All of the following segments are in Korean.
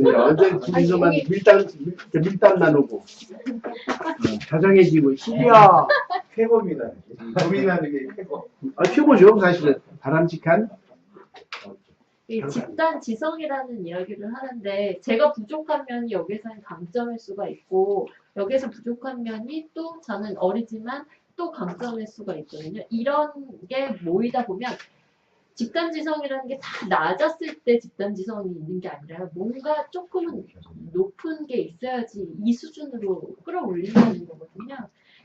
어제 둘이서만 밀당 나누고 다정해지고 시리아 최고입니다. 고민하는 게 최고. 최고죠 사실은. 바람직한 이 집단 지성이라는 이야기를 하는데 제가 부족한 면이 여기서는 강점일 수가 있고 여기서 부족한 면이 또 저는 어리지만 또 강점일 수가 있거든요. 이런 게 모이다 보면 집단 지성이라는 게 다 낮았을 때 집단 지성이 있는 게 아니라 뭔가 조금은 높은 게 있어야지 이 수준으로 끌어올린다는 거거든요.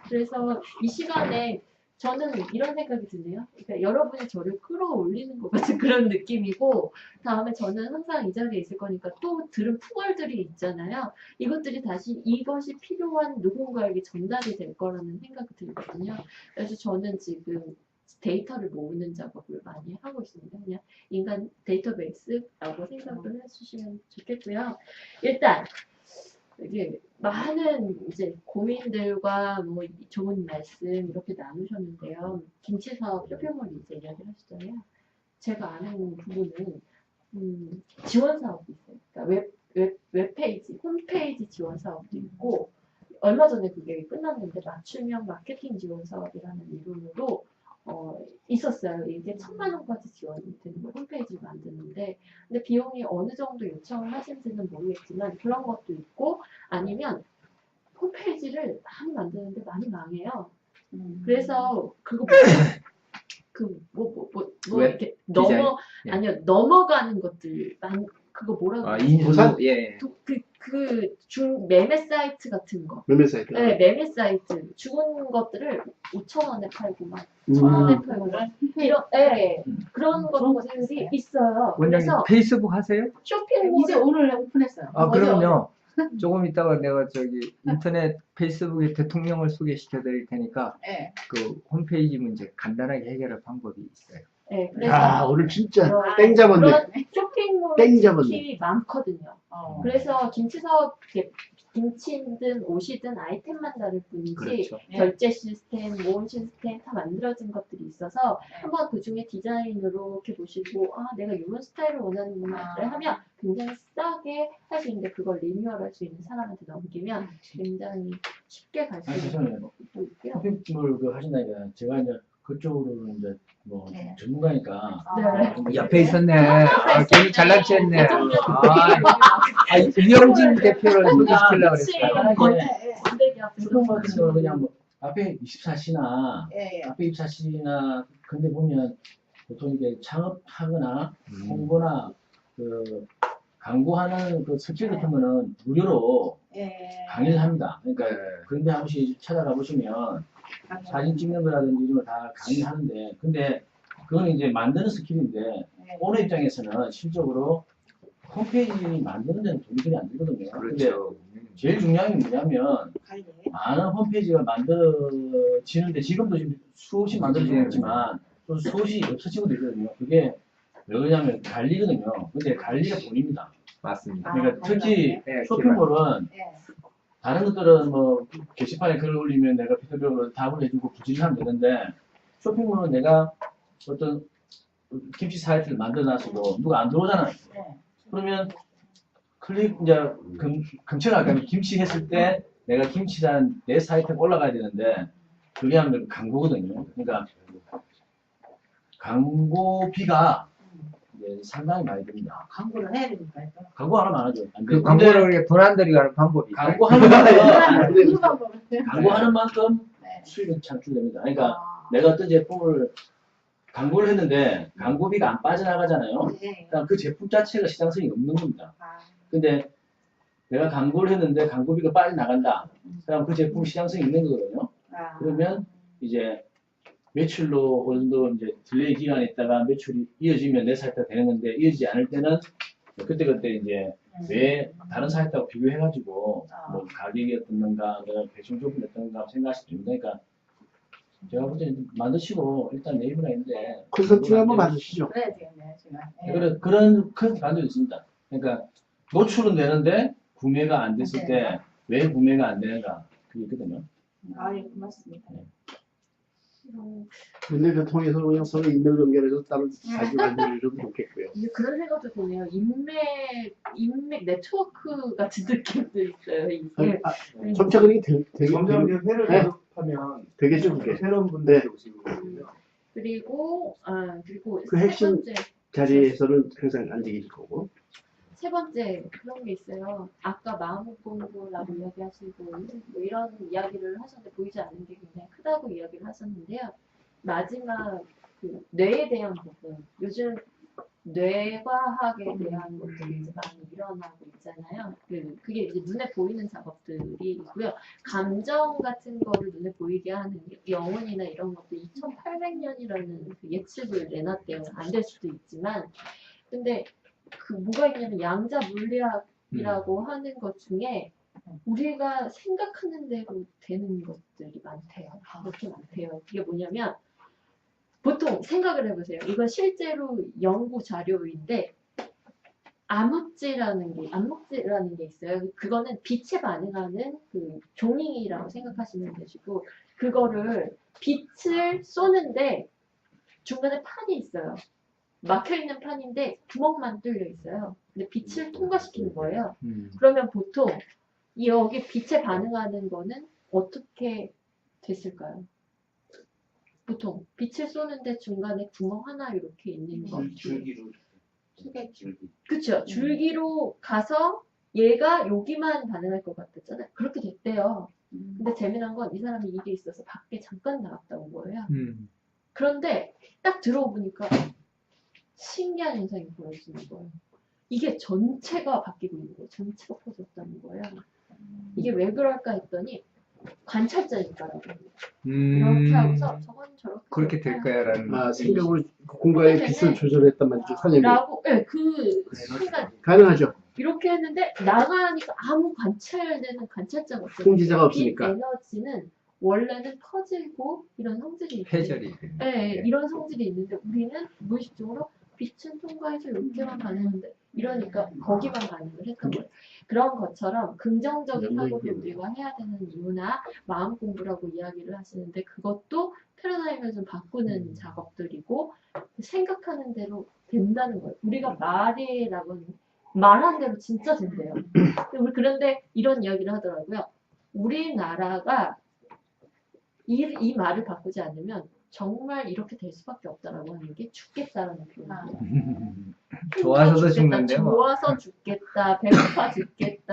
그래서 이 시간에 저는 이런 생각이 드네요. 그러니까 여러분이 저를 끌어올리는 것 같은 그런 느낌이고 다음에 저는 항상 이 자리에 있을 거니까 또 들은 풍월들이 있잖아요. 이것들이 다시 이것이 필요한 누군가에게 전달이 될 거라는 생각이 들거든요. 그래서 저는 지금 데이터를 모으는 작업을 많이 하고 있습니다. 그냥 인간 데이터베이스라고 생각을 해주시면 좋겠고요. 일단 이게 많은 이제 고민들과 뭐 좋은 말씀 이렇게 나누셨는데요. 김치 사업 쇼핑몰 이제 이야기를 하시잖아요. 제가 아는 부분은 지원 사업이 있어요. 그러니까 웹페이지, 홈페이지 지원 사업도 있고 얼마 전에 그게 끝났는데 맞춤형 마케팅 지원 사업이라는 이름으로 있었어요. 이게 1,000만 원까지 지원이 되는 거 홈페이지 만드는데 근데 비용이 어느 정도 요청을 하신지는 모르겠지만 그런 것도 있고 아니면 홈페이지를 많이 만드는데 많이 망해요. 그래서 그거 이렇게 아니요 넘어가는 것들 그거 뭐라고 인수 예. 매매 사이트 같은 거. 매매 사이트. 네, 매매 사이트. 죽은 것들을 5,000원에 팔고 막 1,000원에 팔고 이런 그런 것들이 있어요. 원장님 그래서 페이스북 하세요? 쇼핑몰 이제 오늘 오픈했어요. 아 그러면요. 조금 있다가 내가 저기 인터넷 페이스북에 대통령을 소개시켜 드릴 테니까 네. 그 홈페이지 문제 간단하게 해결할 방법이 있어요. 네, 그래서 오늘 진짜 땡 잡았네. 그런 쇼핑몰이 땡 잡았네. 특히 많거든요. 그래서 김치 사업 김치든 옷이든 아이템만 다를 뿐이지 그렇죠. 결제 시스템, 모은 시스템 다 만들어진 것들이 있어서 한번 그 중에 디자인으로 이렇게 보시고 내가 이런 스타일을 원하는구나를 하면 굉장히 싸게 할 수 있는데 그걸 리뉴얼할 수 있는 사람한테 넘기면 굉장히 쉽게 갈 수 있는 것도 있고요. 쇼핑몰 그 하신다니까 제가 이제 그쪽으로 이제 뭐 네. 전문가니까 옆에 있었네. 괜히 잘난 체했네. 이영진 대표를 소개시키려고 그랬어요. 쇼핑 같은 거 그냥 뭐 앞에 24시나 앞에 24시나 근데 보면 보통 이게 창업하거나 홍보나 그 광고하는 그 스킬 같은 거는 무료로 강의를 합니다. 그러니까 그런데 한 번씩 찾아가 보시면 사진 찍는 거라든지 이런 걸 다 강의하는데 근데 그건 이제 만드는 스킬인데 오너 입장에서는 실적으로 홈페이지 만드는 데는 돈이 그리 안 들거든요. 그렇죠. 근데 제일 중요한 게 뭐냐면 많은 홈페이지가 만들어지는데 지금도 지금 수없이 만들어지고 있지만 또 수없이 없어지고 있거든요. 그게 왜 그러냐면 관리거든요. 근데 관리가 돈입니다. 맞습니다. 그러니까 특히 쇼핑몰은 다른 것들은 뭐 게시판에 글을 올리면 내가 피드백으로 답을 해주고 부진하면 되는데 쇼핑몰은 내가 어떤 김치 사이트를 만들어놨어도 누가 안 들어오잖아요. 그러면 클릭 이제 검색을 할까 하면 김치 했을 때 내가 김치란 내 사이트에 올라가야 되는데 그게 하면 광고거든요. 그러니까 광고비가 상당히 많이 듭니다. 광고를 해야 되니까. 광고 하나만 안 하죠. 그 광고를 우리가 돈 안 들이고 하는 방법이 광고하는 만큼 광고하는 만큼 수익은 창출됩니다. 그러니까 내가 어떤 제품을 광고를 했는데 광고비가 안 빠져나가잖아요. 그러니까 그 제품 자체가 시장성이 없는 겁니다. 근데 내가 광고를 했는데 광고비가 빠져나간다. 그럼 그 제품 시장성이 있는 거거든요. 그러면 이제 매출로 어느 정도 이제 딜레이 기간에 있다가 매출이 이어지면 내 사이트가 되는 건데 이어지지 않을 때는 그때 이제 왜 다른 사이트하고 비교해가지고 뭐 가격이 어떻는가, 내가 배송 조건이 어떤가 생각하실 수 있는 거니까 제가 볼 때는 만드시고 일단 네이버나 있는데 콘서트 한번 만드시죠. 그래야 되겠네요, 그런 제가. 큰 관점이 있습니다. 그러니까 노출은 되는데 구매가 안 됐을 때 왜 구매가 안 되는가 그게 있거든요. 예, 고맙습니다. 억지로 문제를 통해서 그냥 서로 인맥 연결해서 따로 자주 만들면 좋겠고요. 이게 그런 생각도 드네요. 인맥 네트워크 같은 느낌도 있어요. 이게 점차근이 되게 점점 이제 회를 네. 계속하면 되겠죠, 그게. 새로운 분들이 네. 오시고 그러거든요. 그리고 그 세 핵심 번째 자리에서는 항상 앉으실 거고. 세 번째 그런 게 있어요. 아까 마음 공부라고 이야기하시고 뭐 이런 이야기를 하셨는데 보이지 않는 게 굉장히 크다고 이야기를 하셨는데요. 마지막 그 뇌에 대한 부분, 요즘 뇌과학에 대한 것들이 이제 많이 일어나고 있잖아요. 그게 이제 눈에 보이는 작업들이 있고요. 감정 같은 거를 눈에 보이게 하는 영혼이나 이런 것도 2800년이라는 그 예측을 내놨대요. 안 될 수도 있지만, 근데 그 뭐가 있냐면 양자 물리학이라고 하는 것 중에 우리가 생각하는 대로 되는 것들이 많대요. 그렇게 많대요. 그게 뭐냐면 보통 생각을 해보세요. 이건 실제로 연구 자료인데 암흑질이라는 게 있어요. 그거는 빛에 반응하는 그 종이라고 생각하시면 되시고 그거를 빛을 쏘는데 중간에 판이 있어요. 막혀있는 판인데 구멍만 뚫려 있어요. 근데 빛을 통과시키는 거예요. 그러면 보통 여기 빛에 반응하는 거는 어떻게 됐을까요? 보통 빛을 쏘는데 중간에 구멍 하나 이렇게 있는 거. 줄기로. 그쵸. 줄기로 가서 얘가 여기만 반응할 것 같았잖아요. 그렇게 됐대요. 근데 재미난 건 이 사람이 일이 있어서 밖에 잠깐 나갔다 온 거예요. 그런데 딱 들어보니까 신기한 현상이 벌어지는 거예요. 이게 전체가 바뀌고 있는 거예요. 전체가 퍼졌다는 거예요. 이게 왜 그럴까 했더니 관찰자니까라고. 이렇게 하고서 저건 저렇게 그렇게 될 거야라는. 생각으로 공간의 빛을 조절했단 말이죠, 선생님이. 라고, 네, 그 순간 가능하죠. 이렇게 했는데 나가니까 아무 관찰되는 관찰자가 없어요. 통지자가 빛 없으니까. 에너지는 원래는 터지고 이런 성질이 있어요. 회절이. 네, 이런 성질이 있는데 우리는 무의식적으로 빛은 통과해서 이렇게만 반응하는데 이러니까 거기만 반응을 했던 거예요. 그런 것처럼 긍정적인 사고를 우리가 해야 되는 이유나 마음 공부라고 이야기를 하시는데 그것도 패러다임을 좀 바꾸는 작업들이고 생각하는 대로 된다는 거예요. 우리가 말한 대로 진짜 된대요. 그런데 이런 이야기를 하더라고요. 우리나라가 이 말을 바꾸지 않으면 정말 이렇게 될 수밖에 없다라고 하는 게 죽겠다라는 표현이에요. 좋아서도 죽는데 뭐. 좋아서 죽겠다, 배고파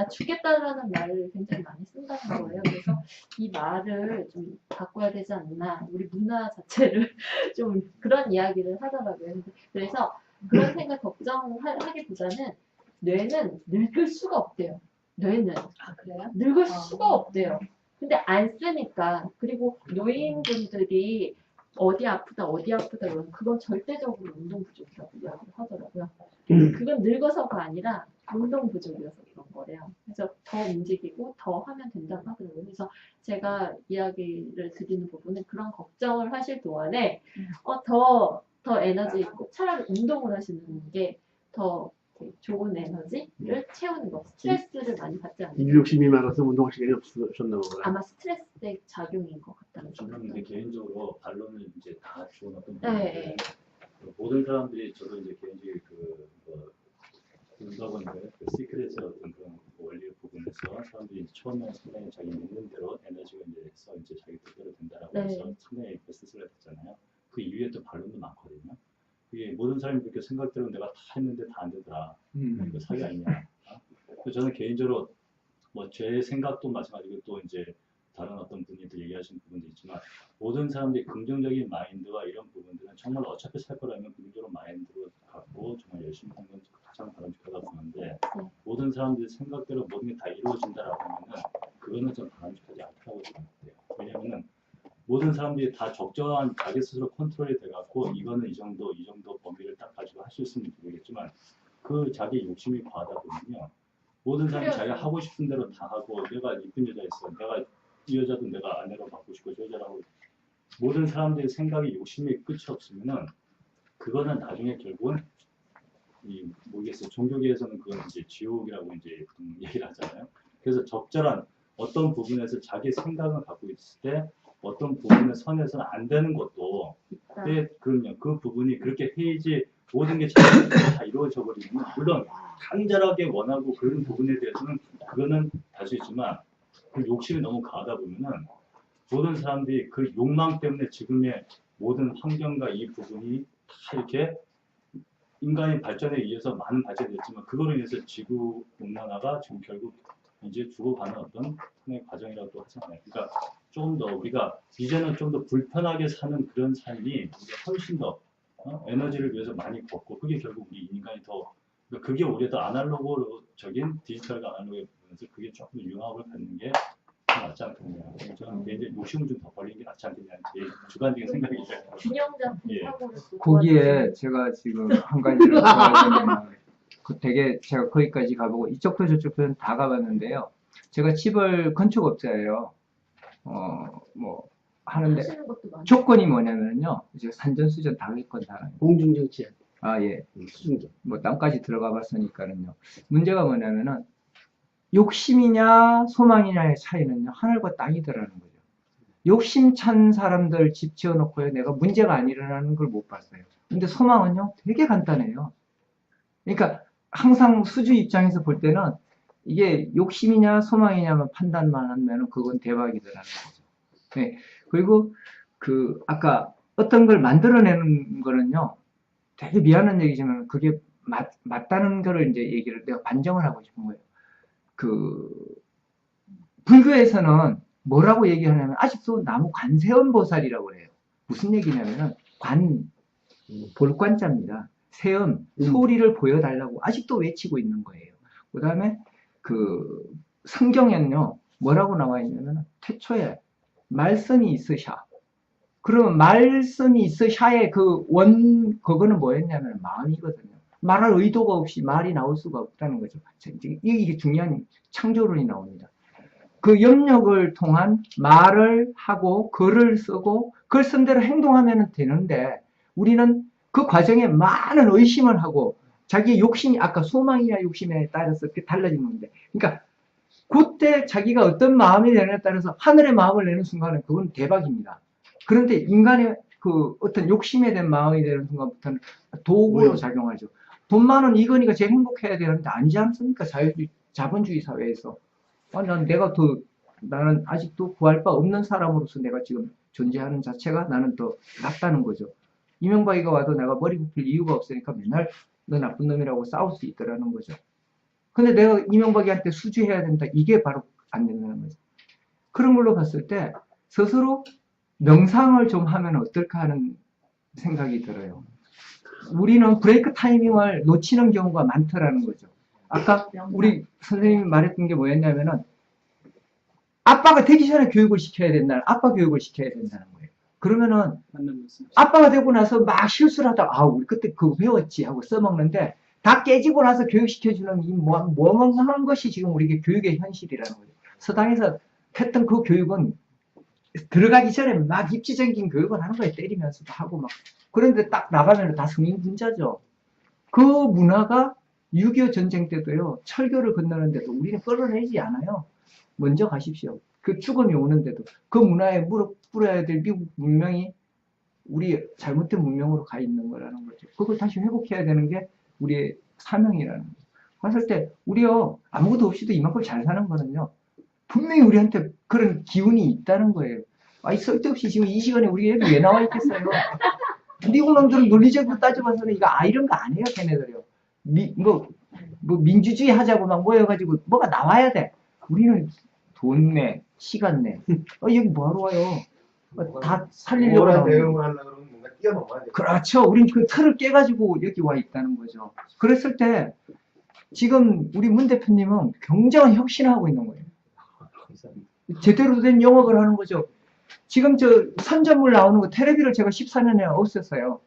죽겠다라는 말을 굉장히 많이 쓴다는 거예요. 그래서 이 말을 좀 바꿔야 되지 않나, 우리 문화 자체를 좀 그런 이야기를 하더라고요. 그래서 그런 생각 걱정하기보다는 뇌는 늙을 수가 없대요. 뇌는 그래요? 늙을 수가 없대요. 근데 안 쓰니까. 그리고 노인분들이 어디 아프다 그러면 그건 절대적으로 운동 부족이라고 이야기를 하더라고요. 그건 늙어서가 아니라 운동 부족이어서 그런 거래요. 그래서 더 움직이고 더 하면 된다고 하더라고요. 그래서 제가 이야기를 드리는 부분은 그런 걱정을 하실 동안에 더 에너지 있고 차라리 운동을 하시는 게 더 좋은 에너지를 채우는 거. 스트레스를 많이 받지 않는 일 욕심이 많아서 운동할 시간이 없으셨나 보구나. 아마 스트레스 때 작용인 것 같다는 저는 생각이 근데 개인적으로 반론을 이제 다 주어놨던 네. 부분인데 모든 사람들이 저도 이제 개인적인 문서본들 시크릿의 어떤 그런 원리 부분에서 사람들이 이제 처음에 상당히 자기 믿는 대로 에너지가 이제 해서 이제 자기 뜻대로 된다라고 해서 상당히 베스트셀러 됐잖아요. 그 이후에 또 반론도 많거든요. 이게 모든 사람이 그렇게 생각대로 내가 다 했는데 다 안 되더라. 이거 사기 아니냐. 그래서 저는 개인적으로 뭐 제 생각도 마찬가지고 또 이제 다른 어떤 분들도 얘기하신 부분도 있지만 모든 사람들이 긍정적인 마인드와 이런 부분들은 정말 어차피 살 거라면 긍정적으로 마인드로 갖고 정말 열심히 하는 건 가장 바람직하다고 보는데 모든 사람들이 생각대로 모든 게 다 이루어진다라고 하면은 그거는 좀 바람직하지 않다고 생각해요. 왜냐면은 모든 사람들이 다 적정한 자기 스스로 컨트롤이 돼갖고 이거는 이 정도 범위를 딱 가지고 할 수 있으면 모르겠지만 그 자기 욕심이 과하다 보면요. 모든 사람이 자기가 하고 싶은 대로 다 하고 내가 이쁜 여자 있어. 내가 이 여자도 내가 아내로 받고 싶고 저 여자라고 모든 사람들의 생각이 욕심이 끝이 없으면은 그거는 나중에 결국은 모르겠어요. 종교계에서는 그건 이제 지옥이라고 이제 얘기를 하잖아요. 그래서 적절한 어떤 부분에서 자기 생각을 갖고 있을 때 어떤 부분을 선에서는 안 되는 것도 있다. 그럼요. 그 부분이 그렇게 해야지 모든 게 다 이루어져 버리면 물론 간절하게 원하고 그런 부분에 대해서는 그거는 할 수 있지만 그 욕심이 너무 강하다 보면은 모든 사람들이 그 욕망 때문에 지금의 모든 환경과 이 부분이 다 이렇게 인간의 발전에 의해서 많은 발전이 됐지만 그거로 인해서 지구 온난화가 지금 결국 이제 죽어가는 어떤 하나의 과정이라고 하잖아요. 그러니까 조금 더 우리가 이제는 좀 더 불편하게 사는 그런 삶이 우리가 훨씬 더 에너지를 위해서 많이 걷고 그게 결국 우리 인간이 더 그러니까 그게 오히려 더 아날로그적인 디지털과 아날로그에 보면서 그게 조금 더 융합을 갖는 게 낫지 않겠냐. 저는 개인적으로 욕심을 좀 더 벌리는 게 낫지 않겠냐. 제 주관적인 생각이죠. 균형 잡힌 예. 사고를 또 거기에 제가 지금 한 가지를 더 하자면 그 되게 제가 거기까지 가보고 이쪽도 저쪽도 다 가봤는데요. 제가 집을 건축업자예요. 뭐 하는데 하시는 것도 많아요. 조건이 뭐냐면요. 이제 산전수전 당일권 다. 공중정치 아 예. 수중전. 뭐 땅까지 들어가 봤으니까는요. 문제가 뭐냐면은 욕심이냐 소망이냐의 차이는요. 하늘과 땅이더라는 거죠. 욕심 찬 사람들 집 지어놓고요. 내가 문제가 안 일어나는 걸 못 봤어요. 근데 소망은요. 되게 간단해요. 그러니까 항상 수주 입장에서 볼 때는 이게 욕심이냐 소망이냐만 판단만 하면은 그건 대박이더라는 거죠. 네. 그리고 아까 어떤 걸 만들어내는 거는요. 되게 미안한 얘기지만 그게 맞다는 거를 이제 얘기를 내가 반정을 하고 싶은 거예요. 불교에서는 뭐라고 얘기하냐면 아직도 나무 관세음보살이라고 그래요. 무슨 얘기냐면은 볼관자입니다. 세음, 소리를 보여달라고 아직도 외치고 있는 거예요. 그 다음에 성경에는요, 뭐라고 나와 있냐면 태초에 말씀이 있으샤. 그러면 말씀이 있으샤의 그거는 뭐였냐면 마음이거든요. 말할 의도가 없이 말이 나올 수가 없다는 거죠. 이게 중요한 창조론이 나옵니다. 그 염력을 통한 말을 하고 글을 쓰고 글 쓴 대로 행동하면 되는데 우리는 그 과정에 많은 의심을 하고 자기의 욕심이 아까 소망이나 욕심에 따라서 이렇게 달라진 건데 그러니까 그때 자기가 어떤 마음이 되느냐에 따라서 하늘의 마음을 내는 순간은 그건 대박입니다. 그런데 인간의 어떤 욕심에 대한 마음이 되는 순간부터는 도구로 작용하죠. 돈 많은 이건희가 제일 행복해야 되는데 아니지 않습니까? 자본주의 사회에서. 나는 아직도 구할 바 없는 사람으로서 내가 지금 존재하는 자체가 나는 더 낫다는 거죠. 이명박이가 와도 내가 머리 굽힐 이유가 없으니까 맨날 너 나쁜 놈이라고 싸울 수 있더라는 거죠. 근데 내가 이명박이한테 수주해야 된다. 이게 바로 안 된다는 거죠. 그런 걸로 봤을 때 스스로 명상을 좀 하면 어떨까 하는 생각이 들어요. 우리는 브레이크 타이밍을 놓치는 경우가 많더라는 거죠. 아까 우리 선생님이 말했던 게 뭐였냐면은 아빠가 되기 전에 교육을 시켜야 된다는, 아빠 교육을 시켜야 된다는 거예요. 그러면은 아빠가 되고 나서 막 실수를 하다가 우리 그때 그거 배웠지 하고 써먹는데 다 깨지고 나서 교육시켜주는 이 멍멍한 것이 지금 우리에게 교육의 현실이라는 거죠. 서당에서 했던 그 교육은 들어가기 전에 막 입지적인 교육을 하는 거예요. 때리면서도 하고 막. 그런데 딱 나가면 다 성인분자죠. 그 문화가 6.25 전쟁 때도요. 철교를 건너는데도 우리는 끌어내지 않아요. 먼저 가십시오. 그 죽음이 오는데도 그 문화에 무릎 꿇어야 될 미국 문명이 우리 잘못된 문명으로 가 있는 거라는 거죠. 그걸 다시 회복해야 되는 게 우리의 사명이라는 거죠. 봤을 때 우리요 아무것도 없이도 이만큼 잘 사는 거는요. 분명히 우리한테 그런 기운이 있다는 거예요. 아니 쓸데없이 지금 이 시간에 우리 애들 왜 나와 있겠어요? 미국 놈들은 논리적으로 따져봐서는 이런 거 안 해요, 걔네들이요. 뭐 민주주의 하자고 막 모여가지고 뭐가 나와야 돼. 우리는 돈 내, 시간 내. 여기 뭐하러 와요? 다 살리려고 뭐라 나오는 대응을 하려고 그러면 뭔가 뛰어넘어야 돼. 그렇죠. 우린 그 틀을 깨가지고 여기 와 있다는 거죠. 그랬을 때 지금 우리 문 대표님은 굉장한 혁신을 하고 있는 거예요. 제대로 된 영업을 하는 거죠. 지금 저 선전물 나오는 거 텔레비를 제가 14년에 없앴어요.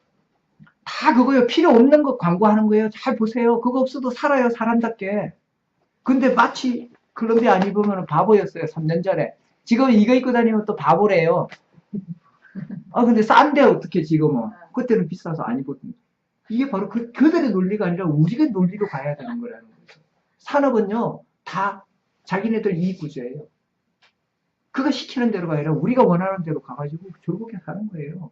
다 그거요. 필요 없는 거 광고하는 거예요. 잘 보세요. 그거 없어도 살아요. 사람답게. 근데 마치 콜롬비아 안 입으면 바보였어요. 3년 전에. 지금 이거 입고 다니면 또 바보래요. 근데 싼데 어떻게 지금은. 그때는 비싸서 안 입었거든요. 이게 바로 그들의 논리가 아니라 우리의 논리로 가야 되는 거라는 거죠. 산업은요. 다 자기네들 이익 구조예요. 그거 시키는 대로가 아니라 우리가 원하는 대로 가가지고 즐겁게 사는 거예요.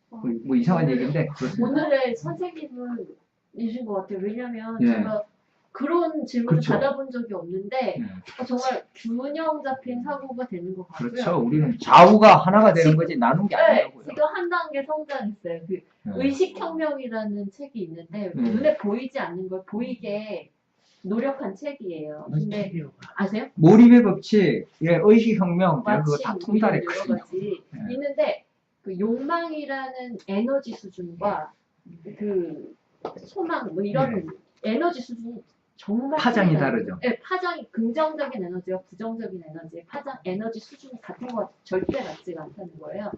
뭐 이상한 얘기인데 그렇습니다. 오늘의 선생님은 이신 것 같아요. 왜냐면 예. 제가 그런 질문을 그렇죠. 받아본 적이 없는데 정말 균형 잡힌 사고가 되는 것 같고요. 그렇죠. 우리는 좌우가 하나가 되는 거지 나눈 게 네, 아니라고요. 지금 한 단계 성장했어요. 그 의식혁명이라는 책이 있는데 눈에 보이지 않는 걸 보이게 노력한 책이에요. 근데 아세요? 몰입의 법칙, 예, 의식혁명, 내가 그거 다 마침 통달해. 여러 가지 네. 있는데 그 욕망이라는 에너지 수준과 그 소망 뭐 이런 에너지 수준이 정말 파장이 차이가 다르죠. 나요. 네, 파장이 긍정적인 에너지와 부정적인 에너지의 파장 에너지 수준이 같은 것 절대 같지가 않다는 거예요.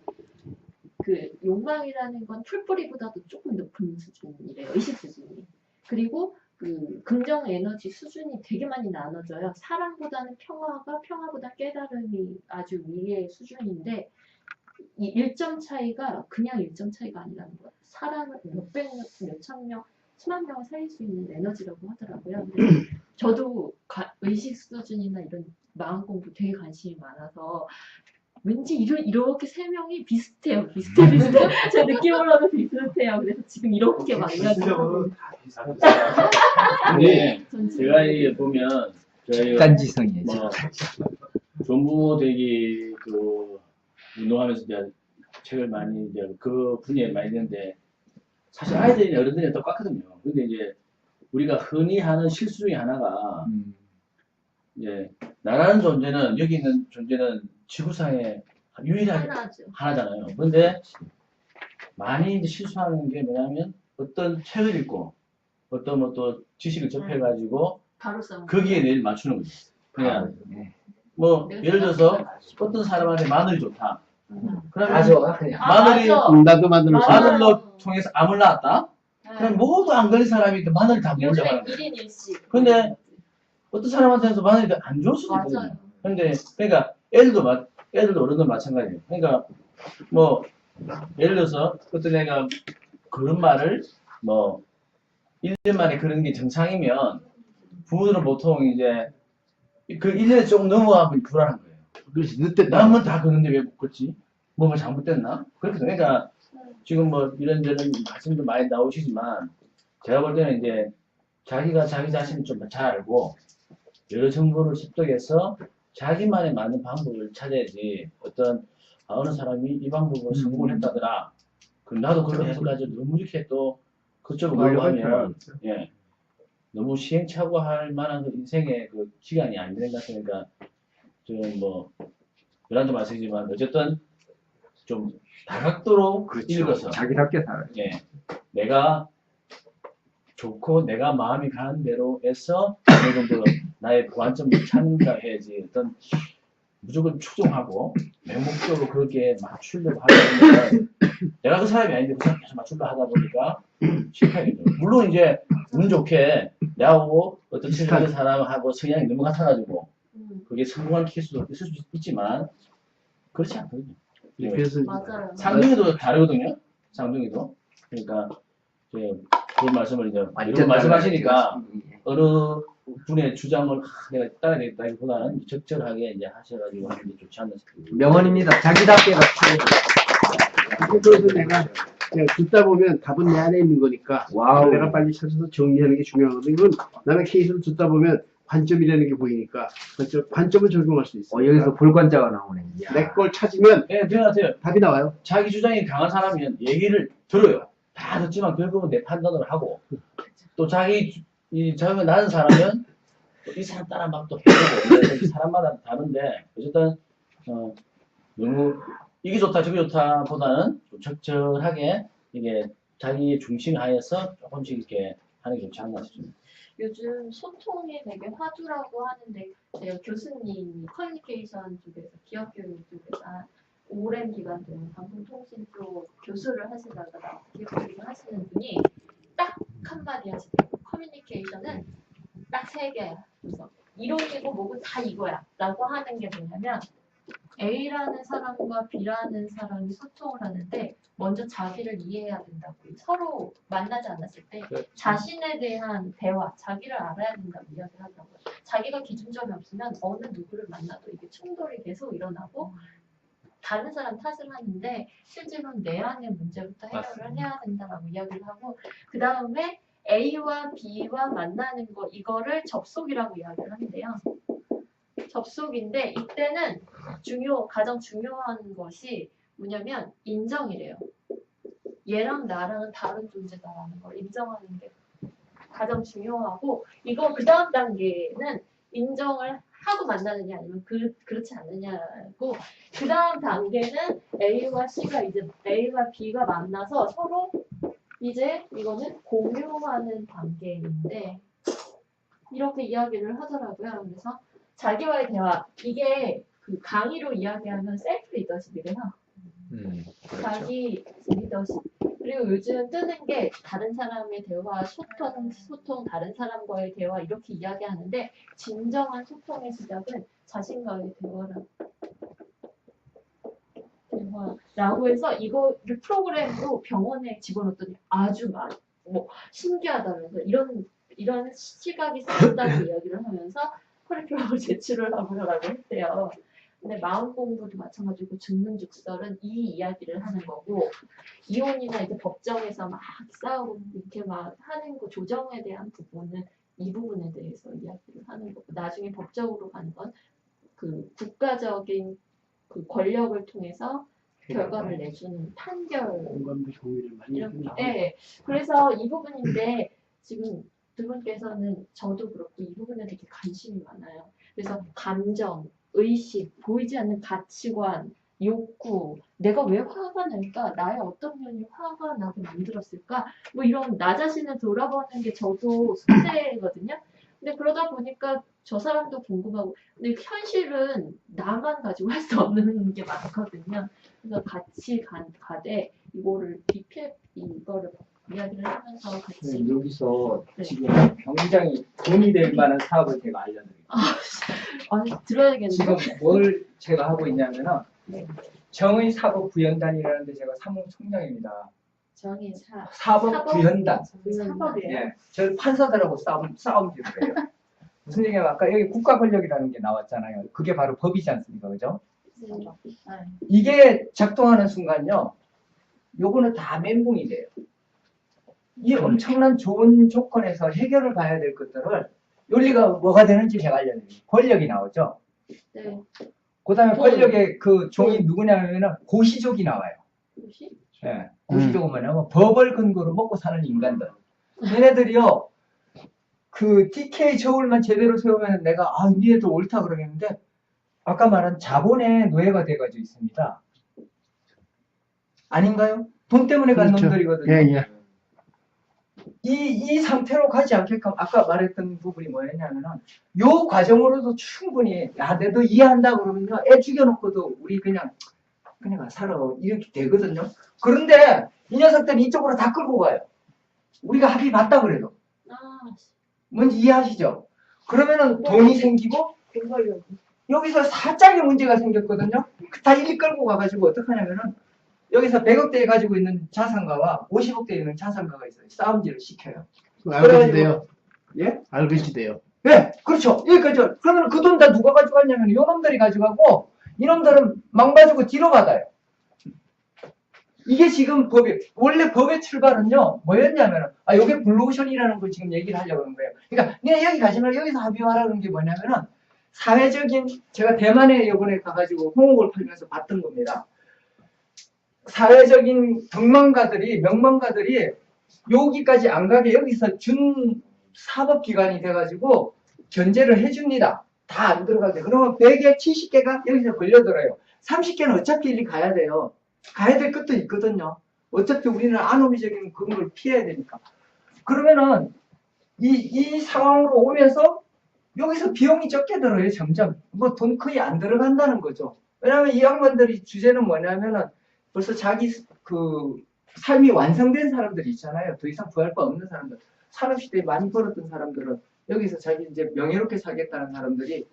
그 욕망이라는 건 풀뿌리보다도 조금 높은 수준이래요. 의식 수준이. 그리고 그 긍정 에너지 수준이 되게 많이 나눠져요. 사랑보다는 평화보다 깨달음이 아주 위의 수준인데 이 1점 차이가 그냥 1점 차이가 아니라는 거예요. 사람을 몇백 명, 몇천 명, 수만 명을 살릴 수 있는 에너지라고 하더라고요. 근데 저도 의식 수준이나 이런 마음 공부 되게 관심이 많아서 왠지 이렇게 세 명이 비슷해요. 비슷해. 제 느낌으로도 비슷해요. 그래서 지금 이렇게 만나고 실력은 다 비슷해요. 근데 전 제가 이게 보면 저희 직간지성이에요. 뭐 존부모 되기 그 운동하면서 이제 책을 많이 이제 그 분야에 많이 있는데 사실 아이들이나 어른들이랑 똑같거든요. 근데 이제 우리가 흔히 하는 실수 중에 하나가 이제 나라는 존재는 여기 있는 존재는 지구상에 유일하게 하나죠. 하나잖아요. 근데 많이 이제 실수하는 게 뭐냐면 어떤 책을 읽고 어떤 뭐 또 지식을 접해가지고 바로 싸움. 거기에 내일 맞추는 거죠. 그냥 네. 뭐 내가 예를 들어서 생각보다 어떤 사람한테 마늘이 좋다. 그러면 가져가 그냥. 마늘이 맞아. 나도 만들어. 맞아. 마늘로 통해서 암을 낳았다. 그럼 모두 안 걸린 사람이 그 마늘을 다 먹으려고 요즘에 하는 거예요. 1인 1식. 근데 어떤 사람한테는 마늘이 안 좋을 수도 있거든요. 맞아요. 근데 그러니까 애들도 어른도 마찬가지예요. 그러니까 뭐 예를 들어서 어떤 애가 그런 말을 뭐 1년 만에 그런 게 정상이면 부모들은 보통 이제 그 1년에 조금 넘어가면 불안한 거예요. 그렇지 늦됐다. 남은 다 그런데 왜 못 걷지? 뭐가 잘못됐나? 그렇게 그러니까 지금 뭐 이런저런 말씀도 많이 나오시지만 제가 볼 때는 이제 자기가 자기 자신을 좀 잘 알고 여러 정보를 습득해서 자기만의 맞는 방법을 찾아야지 어느 사람이 이 방법으로 성공을 했다더라. 그럼 나도 그렇게 해서까지 너무 이렇게 또 그쪽으로 가고 하면 예, 너무 시행착오할 만한 그 인생의 그 기간이 안 되는 것 같으니까 저는 뭐 여러분도 마찬가지지만 어쨌든 좀 다각도로 읽어서 자기답게 살아요. 예, 내가 좋고 내가 마음이 가는 대로 해서 어느 정도 나의 관점을 찾는다 해야지 어떤 무조건 추종하고 맹목적으로 그렇게 맞추려고 하면 내가 그 사람이 아닌데 그 사람 계속 맞추려고 하다 보니까 실패하겠죠. 물론 이제 운 좋게 나하고 어떤 특정한 사람하고 성향이 너무 같아가지고 그게 성공한 케이스도 있을 수 있지만 그렇지 않거든요. 그래서 맞아요. 상중이도 다르거든요. 상중이도. 그러니까 이제 그런 말씀을 이제 완전 여러분 말씀하시니까 달라요. 어느 분의 주장을 내가 따라야 되겠다기보다는 적절하게 이제 하셔가지고 하는 게 좋지 않나 싶습니다. 명언입니다. 자기답게가 최고. 그래서 내가 듣다 보면 답은 내 안에 있는 거니까 와우. 내가 빨리 찾아서 정리하는 게 중요하거든. 이건 나는 케이스를 듣다 보면 관점이라는 게 보이니까 관점을 적용할 수 있어. 여기서 불관자가 나오네. 내 걸 찾으면 네, 대단하세요. 답이 나와요. 자기 주장이 강한 사람이면 얘기를 들어요. 다 듣지만 결국은 내 판단을 하고 또 자기가 나는 사람은 이 사람 따라 막 또 해보고 사람마다 다른데 어쨌든 너무 이게 좋다 저게 좋다 보다는 좀 적절하게 이게 자기 중심 하에서 조금씩 이렇게 하는 게 좋지 않나 싶습니다. 요즘 소통이 되게 화두라고 하는데 제가 교수님이 커뮤니케이션 쪽에서 기업교육 쪽에서 오랜 기간 동안 방송통신 쪽 교수를 하시다가 기업교육을 하시는 분이 딱 한마디 하시더라고요. 커뮤니케이션은 딱 3개야. 그래서 이론이고 뭐고 다 이거야 라고 하는 게 뭐냐면 A라는 사람과 B라는 사람이 소통을 하는데 먼저 자기를 이해해야 된다고. 서로 만나지 않았을 때 자신에 대한 대화, 자기를 알아야 된다고 이야기를 하더라고요. 자기가 기준점이 없으면 어느 누구를 만나도 이게 충돌이 계속 일어나고 다른 사람 탓을 하는데 실제로는 내 안의 문제부터 해결을 맞습니다. 해야 된다라고 이야기를 하고 그 다음에 A와 B와 만나는 거 이거를 접속이라고 이야기를 하는데요. 접속인데 이때는 가장 중요한 것이 뭐냐면 인정이래요. 얘랑 나랑은 다른 존재다라는 걸 인정하는 게 가장 중요하고 이거 그 다음 단계는 인정을 하고 만나느냐 아니면 그렇지 않느냐고 그 다음 단계는 A와 C가 이제 A와 B가 만나서 서로 이제 이거는 공유하는 단계인데 이렇게 이야기를 하더라고요. 그래서 자기와의 대화 이게 그 강의로 이야기하면 셀프 리더십이래요. 그렇죠. 자기 리더십. 그리고 요즘 뜨는 게 다른 사람의 대화, 소통, 다른 사람과의 대화 이렇게 이야기하는데 진정한 소통의 시작은 자신과의 대화라고 해서 이거를 프로그램으로 병원에 집어넣었더니 아주 신기하다면서 이런 시각이 생겼다고 이야기를 하면서 커리큘럼을 제출을 하라고 했대요. 근데 마음 공부도 마찬가지고 죽는죽설은 이 이야기를 하는 거고 이혼이나 이제 법정에서 막 싸우고 이렇게 막 하는 거 조정에 대한 부분은 이 부분에 대해서 이야기를 하는 거고 나중에 법적으로 가는 건 그 국가적인 그 권력을 통해서 결과를 내주는 판결 공감도 종이를 많이 이렇게 해준다. 네. 그래서 이 부분인데 지금 두 분께서는 저도 그렇고 이 부분에 되게 관심이 많아요. 그래서 감정, 의식, 보이지 않는 가치관, 욕구, 내가 왜 화가 날까? 나의 어떤 면이 화가 나게 만들었을까? 뭐 이런 나 자신을 돌아보는 게 저도 숙제거든요. 근데 그러다 보니까 저 사람도 궁금하고 근데 현실은 나만 가지고 할 수 없는 게 많거든요. 그래서 같이 가되 이거를 이거를 이야기를 하면서 같이 여기서 네. 지금 굉장히 돈이 될 만한 사업을 제가 알려드릴게요. 들어야겠네요. 지금 뭘 제가 하고 있냐면은 네. 정의사법구현단이라는 데 제가 사무총장입니다. 정의 사법구현단. 사법이에요. 예, 저희 판사들하고 싸움질을 해요. 무슨 얘기냐면 아까 여기 국가 권력이라는 게 나왔잖아요. 그게 바로 법이지 않습니까? 그죠? 이게 작동하는 순간요. 요거는 다 멘붕이 돼요. 이 엄청난 좋은 조건에서 해결을 봐야 될 것들을 논리가 뭐가 되는지 제가 알려드릴게요. 권력이 나오죠. 네. 그 다음에 권력의 그 종이 누구냐면은 고시족이 나와요. 혹시? 예, 고시족은 뭐냐면 법을 근거로 먹고 사는 인간들. 얘네들이요, 그 TK 저울만 제대로 세우면 내가, 니네들 옳다 그러겠는데, 아까 말한 자본의 노예가 돼가지고 있습니다. 아닌가요? 돈 때문에 간 그렇죠. 놈들이거든요. 예. 이 상태로 가지 않게끔 아까 말했던 부분이 뭐였냐면은 요 과정으로도 충분히 야, 내도 이해한다 그러면요 애 죽여놓고도 우리 그냥 살아 이렇게 되거든요. 그런데 이 녀석들이 이쪽으로 다 끌고 가요. 우리가 합의 봤다 그래도 뭔지 이해하시죠? 그러면은 돈이 생기고 여기서 살짝의 문제가 생겼거든요. 다 일이 끌고 가가지고 어떡하냐면은 여기서 100억대에 가지고 있는 자산가와 50억대에 있는 자산가가 있어요. 싸움질을 시켜요. 알것이 돼요. 예? 알것이 돼요. 네, 그렇죠. 예, 그렇죠. 그러면 그 돈 다 누가 가져갔냐면 요놈들이 가져가고 이놈들은 망가지고 뒤로 받아요. 이게 지금 원래 법의 출발은요, 뭐였냐면, 요게 블루오션이라는 걸 지금 얘기를 하려고 하는 거예요. 그러니까, 니네 여기 가지 말고 여기서 합의하라는 게 뭐냐면은, 제가 대만에 이번에 가가지고 홍옥을 팔면서 봤던 겁니다. 사회적인 명망가들이 여기까지 안 가게 여기서 준 사법기관이 돼가지고 견제를 해줍니다. 다 안 들어가게. 그러면 100개, 70개가 여기서 걸려들어요. 30개는 어차피 일리 가야 돼요. 가야 될 것도 있거든요. 어차피 우리는 안호미적인 그런 걸 피해야 되니까. 그러면은 이 상황으로 오면서 여기서 비용이 적게 들어요. 점점. 뭐 돈 거의 안 들어간다는 거죠. 왜냐하면 이 양반들이 주제는 뭐냐면은 벌써 자기 그 삶이 완성된 사람들이 있잖아요. 더 이상 구할 바 없는 사람들. 산업시대에 많이 벌었던 사람들은 여기서 자기 이제 명예롭게 살겠다는 사람들이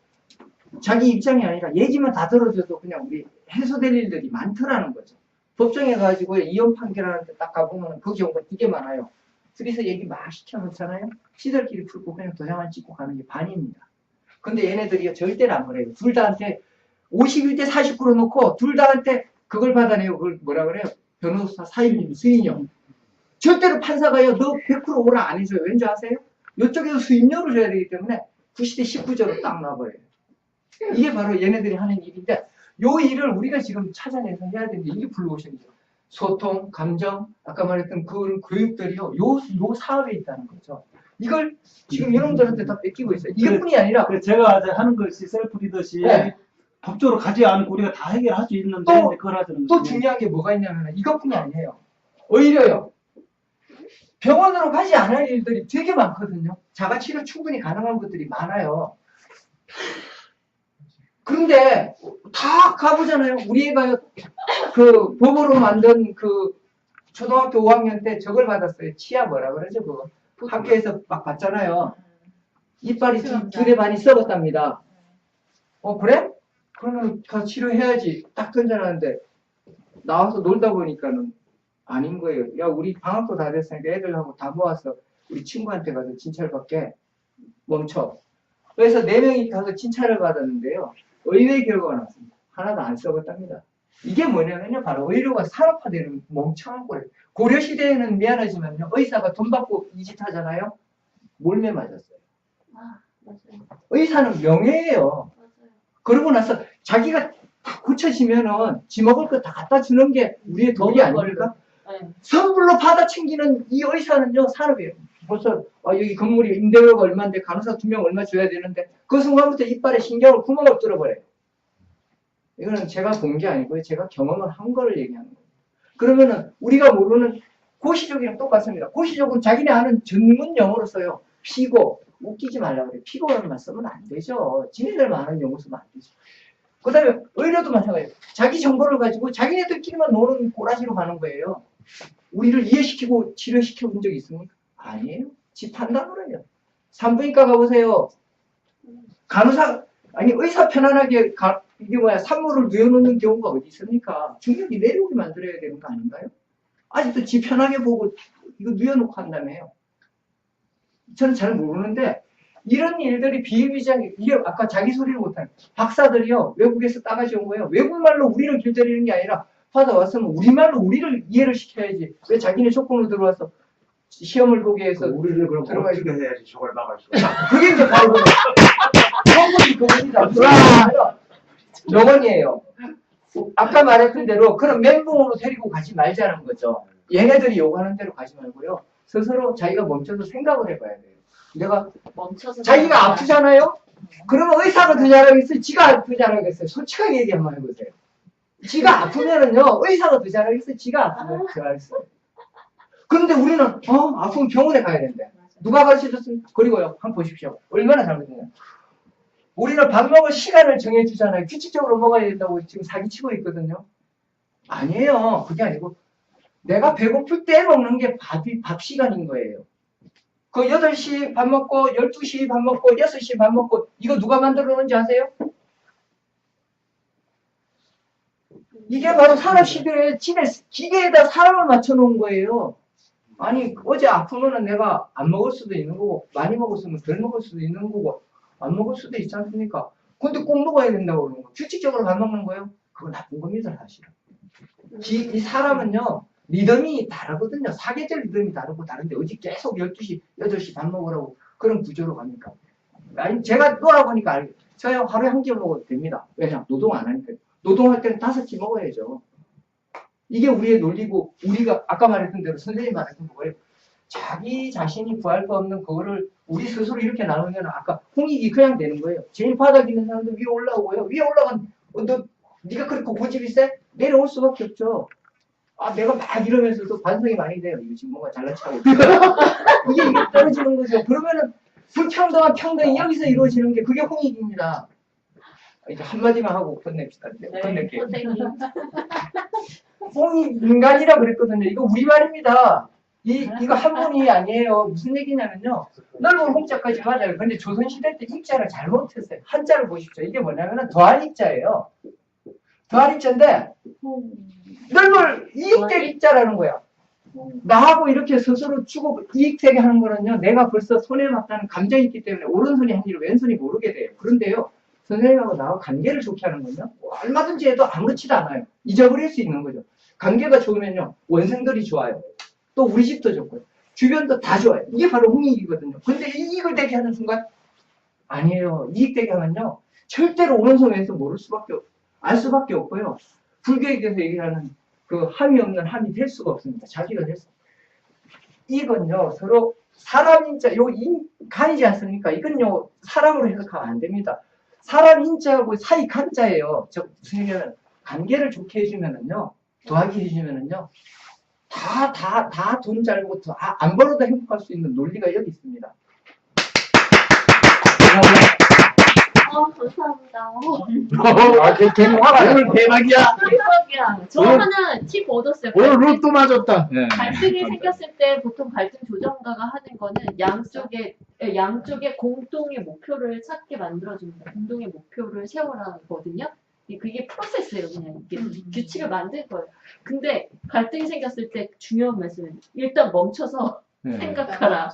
자기 입장이 아니라 얘기만 다 들어줘도 그냥 우리 해소될 일들이 많더라는 거죠. 법정에 가지고 이혼 판결하는데 딱 가보면 그 경우가 되게 많아요. 둘이서 얘기 막 시켜놓잖아요. 시들끼리 풀고 그냥 도장만 찍고 가는 게 반입니다. 근데 얘네들이 절대로 안 그래요. 둘 다한테 51대 49로 놓고 둘 다한테 그걸 받아내요. 그걸 뭐라 그래요? 변호사 사임님 수임료. 절대로 판사가요. 너 100% 오라 안 해줘요. 왠지 아세요? 이쪽에서 수임료를 줘야 되기 때문에 90대 19조로 딱 놔버려요. 이게 바로 얘네들이 하는 일인데 요 일을 우리가 지금 찾아내서 해야 되는데 이게 블루오션이죠. 소통, 감정, 아까 말했던 그 교육들이요. 요 사업에 있다는 거죠. 이걸 지금 여러분들한테 다 뺏기고 있어요. 이것뿐이 아니라 그래서 제가 하는 것이 셀프 리더십 네. 법적으로 가지 않고 우리가 다 해결할 수 있는데 또- 그걸 하자는 또 거죠. 중요한 게 뭐가 있냐면 이것뿐이 아니에요. 오히려요. 병원으로 가지 않을 일들이 되게 많거든요. 자가치료 충분히 가능한 것들이 많아요. 그런데 다 가보잖아요. 우리 애가 그 법으로 만든 그 초등학교 5학년 때 저걸 받았어요. 치아 뭐라 그러죠? 그거 학교에서 막 봤잖아요. 이빨이 두 대 반이 썩었답니다. 그래? 그러면 가서 치료해야지. 딱 던져놨는데 나와서 놀다 보니까는 아닌 거예요. 야, 우리 방학도 다 됐으니까 애들하고 다 모아서 우리 친구한테 가서 진찰 받게 멈춰. 그래서 4명이 가서 진찰을 받았는데요. 의외의 결과가 나왔습니다. 하나도 안 썩었답니다. 이게 뭐냐면요. 바로 의료가 산업화되는 멍청한 거예요. 고려시대에는 미안하지만요. 의사가 돈 받고 이 짓 하잖아요. 몰매 맞았어요. 아, 맞아요. 의사는 명예예요. 맞아요. 그러고 나서 자기가 다 고쳐지면은 지 먹을 거 다 갖다 주는 게 우리의 도리 아닙니까? 네. 선불로 받아 챙기는 이 의사는요, 산업이에요. 벌써, 여기 건물이 임대료가 얼마인데, 간호사 2명 얼마 줘야 되는데, 그 순간부터 이빨에 신경을 구멍을 뚫어버려요. 이거는 제가 본 게 아니고요. 제가 경험을 한 거를 얘기하는 거예요. 그러면은, 우리가 모르는 고시족이랑 똑같습니다. 고시족은 자기네 아는 전문 용어로 써요. 피고, 웃기지 말라고 그래요. 피고라는 쓰면 안 되죠. 지네들만 아는 용어 쓰면 안 되죠. 그 다음에 의료도 마찬가지예요. 자기 정보를 가지고 자기네들끼리만 노는 꼬라지로 가는 거예요. 우리를 이해시키고 치료시켜 본 적이 있습니까? 아니에요. 지 판단으로 해요. 산부인과 가보세요. 간호사, 의사 편안하게 산모를 누워놓는 경우가 어디 있습니까? 중력이 내려오게 만들어야 되는 거 아닌가요? 아직도 지 편하게 보고 이거 누워놓고 한다며요. 저는 잘 모르는데 이런 일들이 비일비재하게, 이게 아까 자기 소리를 못하는 박사들이요. 외국에서 따가지 온 거예요. 외국말로 우리를 길들이는 게 아니라 받아왔으면 우리말로 우리를 이해를 시켜야지. 왜 자기네 조건으로 들어와서 시험을 보게 해서 우리를 그럼 들어가 어떻게 해야지 저걸 막을 수가 있어? 그게 이제 바로 성분이 그겁니다. 명언이에요. 아까 말했던 대로 그런 멘붕으로 데리고 가지 말자는 거죠. 얘네들이 요구하는 대로 가지 말고요. 스스로 자기가 멈춰서 생각을 해봐야 돼요. 내가 멈춰서 자기가 아프잖아요? 그러면 의사가 더 잘하겠어요? 지가 더 잘하겠어요? 솔직하게 얘기 한번 해보세요. 지가 아프면은요, 의사가 더 잘하겠어요? 지가 아프면 더 잘하겠어요? 그런데 우리는, 아프면 병원에 가야 된대. 누가 가르쳐줬습니까? 그리고요, 한번 보십시오. 얼마나 잘못했냐. 우리는 밥 먹을 시간을 정해주잖아요. 규칙적으로 먹어야 된다고 지금 사기치고 있거든요. 아니에요. 그게 아니고, 내가 배고플 때 먹는 게 밥 시간인 거예요. 그 8시 밥 먹고, 12시 밥 먹고, 6시 밥 먹고, 이거 누가 만들어 놓은지 아세요? 이게 바로 산업시대에 기계에다 사람을 맞춰 놓은 거예요. 아니, 어제 아프면은 내가 안 먹을 수도 있는 거고, 많이 먹었으면 덜 먹을 수도 있는 거고, 안 먹을 수도 있지 않습니까? 근데 꼭 먹어야 된다고 그러는 거. 규칙적으로 밥 먹는 거예요? 그거 나쁜 겁니다, 사실은. 이 사람은요, 리듬이 다르거든요. 사계절 리듬이 다른데 어디 계속 12시, 8시 밥 먹으라고 그런 구조로 갑니까? 아니, 제가 놀아보니까 알겠어요. 저야 하루에 1끼 먹어도 됩니다. 왜냐? 노동 안 하니까. 노동할 때는 5끼 먹어야죠. 이게 우리의 논리고, 우리가 아까 말했던 대로 선생님이 말했던 거예요. 자기 자신이 구할 거 없는 그거를 우리 스스로 이렇게 나누면 아까 홍익이 그냥 되는 거예요. 제일 바닥 있는 사람들 위에 올라오고요. 위에 올라간, 네가 그렇게 고집이 세? 내려올 수밖에 없죠. 내가 막 이러면서도 반성이 많이 돼요. 이거 지금 뭔가 잘난 척하고 이게 떨어지는 거죠. 그러면은 불평등한 평등이 여기서 이루어지는 게 그게 홍익입니다. 이제 한마디만 하고 끝냅시다. 끝낼게요. 선생님. 홍익 인간이라 그랬거든요. 이거 우리말입니다. 이거 한문이 아니에요. 무슨 얘기냐면요. 넓은 홍자까지 맞아요. 근데 조선시대 때 입자를 잘못했어요. 한자를 보십시오. 이게 뭐냐면 더한 입자예요. 더한 입자인데 넓을 이익될 입자라는 거야. 나하고 이렇게 스스로 주고 이익되게 하는 거는요, 내가 벌써 손해봤다는 감정이 있기 때문에 오른손이 한 일을 왼손이 모르게 돼요. 그런데요, 선생님하고 나하고 관계를 좋게 하는 건요, 얼마든지 해도 아무렇지도 않아요. 잊어버릴 수 있는 거죠. 관계가 좋으면요, 원생들이 좋아요. 또 우리 집도 좋고요. 주변도 다 좋아요. 이게 바로 홍익이거든요. 근데 이익을 되게 하는 순간, 아니에요. 이익되게 하면요, 절대로 오른손 왼손 알 수밖에 없고요. 불교에서 얘기하는 그 함이 없는 함이 될 수가 없습니다. 자기가 됐어. 이건요, 서로 사람 인자, 요 인간이지 않습니까? 이건요, 사람으로 해석하면 안 됩니다. 사람 인자하고 사이 간자예요. 무슨 얘기냐면, 관계를 좋게 해주면은요, 더하게 해주면은요, 다 돈 잘 벌고, 안 벌어도 행복할 수 있는 논리가 여기 있습니다. 감사합니다. 걔는 화가 오늘 대박이야. 대박이야. 저 오늘- 하나 팁 얻었어요. 오늘 로또 맞았다. 네. 갈등이 생겼을 때 보통 갈등 조정가가 하는 거는 양쪽에 공동의 목표를 찾게 만들어줍니다. 공동의 목표를 세워라거든요. 그게 프로세스예요. 그냥 이게 규칙을 만들 거예요. 근데 갈등이 생겼을 때 중요한 말씀은 일단 멈춰서 네. 생각하라.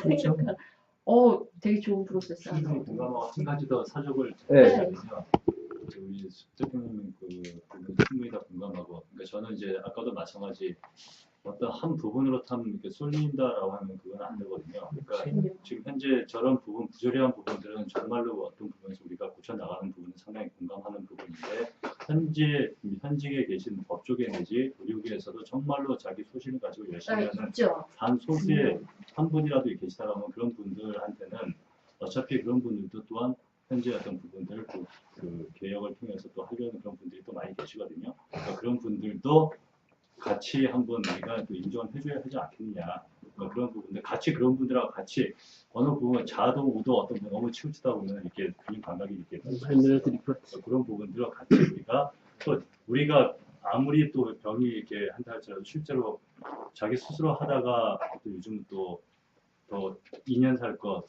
그렇죠. 생각하라. 되게 좋은 프로세스 하나. 공감하고 한 가지 더 사족을 네. 드리면요. 우리 대표님 부분 충분히 다 공감하고, 그러니까 저는 이제 아까도 마찬가지 어떤 한 부분으로 이렇게 쏠린다라고 하면 그건 안 되거든요. 그러니까 지금 현재 저런 부분, 부조리한 부분들은 정말로 어떤 부분에서 우리가 고쳐 나가는 부분은 상당히 공감하는 부분인데, 현직에 계신 법조계 내지 의료계에서도 정말로 자기 소신을 가지고 열심히 하는 있죠. 단 소수의 한 분이라도 계시다고 하면 그런 분들한테는 어차피 그런 분들도 또한 현재 어떤 부분들 그 개혁을 통해서 또 하려는 그런 분들이 또 많이 계시거든요. 그러니까 그런 분들도 같이 한번 우리가 또 인정을 해줘야 하지 않겠느냐. 그러니까 그런 부분들 같이 그런 분들하고 같이 어느 부분 자도 우도 어떤 분 너무 치우치다 보면 이렇게 균형 감각이 이렇게 그런 부분들과 같이 우리가 아무리 또 병이 이렇게 한다 할지라도 실제로 자기 스스로 하다가 또 요즘 또 2년 살 거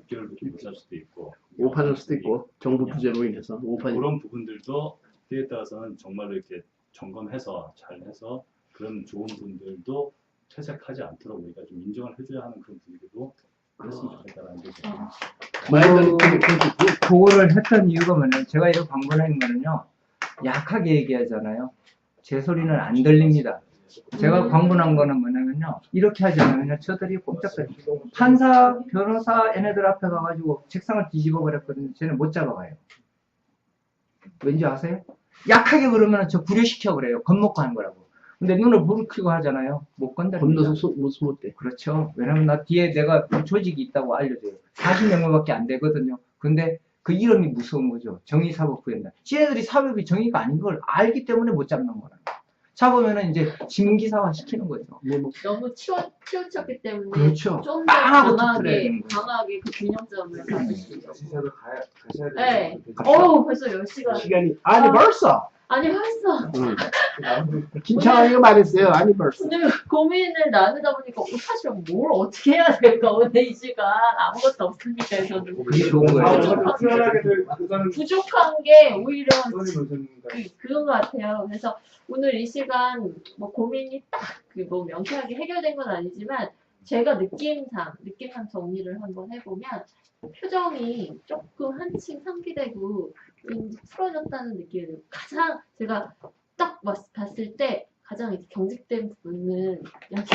6개월밖에 못 살 수도 있고 오판할 수도 있고 정부 부재로 인해서 오판이 그런 부분들도 때에 따라서는 정말로 이렇게 점검해서 잘해서 그런 좋은 분들도 퇴색하지 않도록 우리가 좀 인정을 해줘야 하는 그런 분위기도 그랬으면 좋겠다라는 게 말도 그거를 했던 이유가 뭐냐면 제가 이런 광고를 한 거는요, 약하게 얘기하잖아요. 제 소리는 안 들립니다. 제가 광분한 거는 뭐냐면요, 이렇게 하지 않으면 저들이 꼼짝거려. 판사, 변호사 얘네들 앞에 가가지고 책상을 뒤집어 버렸거든요. 쟤는 못 잡아가요. 왠지 아세요? 약하게 그러면 저 불효시켜 그래요. 겁먹고 하는 거라고. 근데 눈을 부르키고 하잖아요. 못 건드립니다. 건너서 못 숨었대. 그렇죠. 왜냐면 나 뒤에 내가 조직이 있다고 알려줘요. 40명밖에 안 되거든요. 근데 그 이름이 무서운 거죠. 정의사법부였나. 쟤네들이 사법이 정의가 아닌 걸 알기 때문에 못 잡는 거라. 잡으면은 이제 지문기사화 시키는 거죠. 너무 치우쳤기 때문에 그렇죠. 좀 더 빵하고 터뜨려야 강하게 되는 거죠. 그 균형점을 가지시죠. 시사도 가셔야 돼요. 네. 벌써 10시간. 시간이 아니 벌써. 아니 벌써. 김창환이가 말했어요. 아니 벌써. 오늘 고민을 나누다 보니까 사실 뭘 어떻게 해야 될까 오늘 이 시간 아무것도 없으니까 저는 그게 좋은 거예요. 부족한 게 오히려 그런 것 같아요. 그래서 오늘 이 시간 뭐 고민이 딱 뭐 명쾌하게 해결된 건 아니지만 제가 느낌상 정리를 한번 해보면 표정이 조금 한층 상기되고 풀어졌다는 느낌이 들고 가장 제가 딱 봤을 때 가장 이렇게 경직된 부분은 여기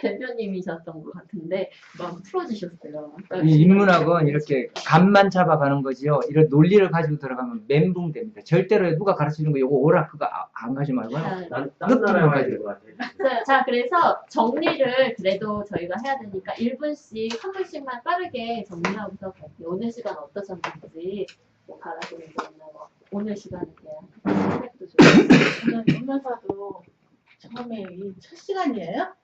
대표님이셨던 것 같은데 막 풀어주셨어요. 이 인문학은 이렇게 감만 잡아가는 거지요. 이런 논리를 가지고 들어가면 멘붕 됩니다. 절대로 누가 가르치는 거 이거 오라 그거 안 가지 말고요. 난 다른 나라에 가야 될 것 같아. 자, 그래서 정리를 그래도 저희가 해야 되니까 1분씩, 한 분씩만 빠르게 정리하고서 갈게요. 오늘 시간 어떠셨는지, 뭐 바라보는 거 있나, 뭐 오늘 시간에 대한 생각도 좀. 저는 보면서도 처음에 이 첫 시간이에요?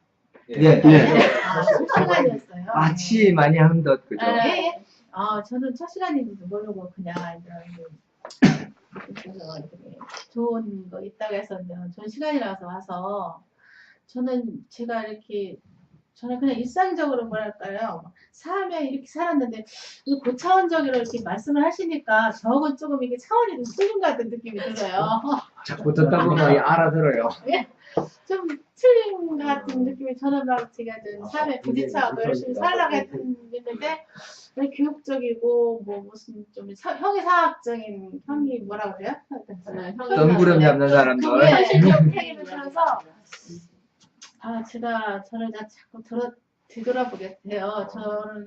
예. 첫 시간이었어요. 마치 많이 하는 것 그죠. 네. 저는 첫 시간인지도 모르고 그냥 그래서 좋은 거 있다고 해서 좋은 시간이라서 와서 저는 그냥 일상적으로 뭐랄까요 삶에 이렇게 살았는데 이 고차원적으로 이렇게 말씀을 하시니까 저건 조금 이게 차원이 좀 틀린 것 같은 느낌이 들어요. 자꾸 듣다 보면 알아들어요. 좀 틀린 것 같은 느낌이 저는 막 제가 좀 삶에 부딪혀서 열심히 살라고 했는데 왜 교육적이고 뭐 무슨 좀 형이상학적인 형이 뭐라 그래요? 덩구름 잡는 사람들. 현실적 행위를 들어서 저를 자꾸 뒤돌아보게 돼요. 저는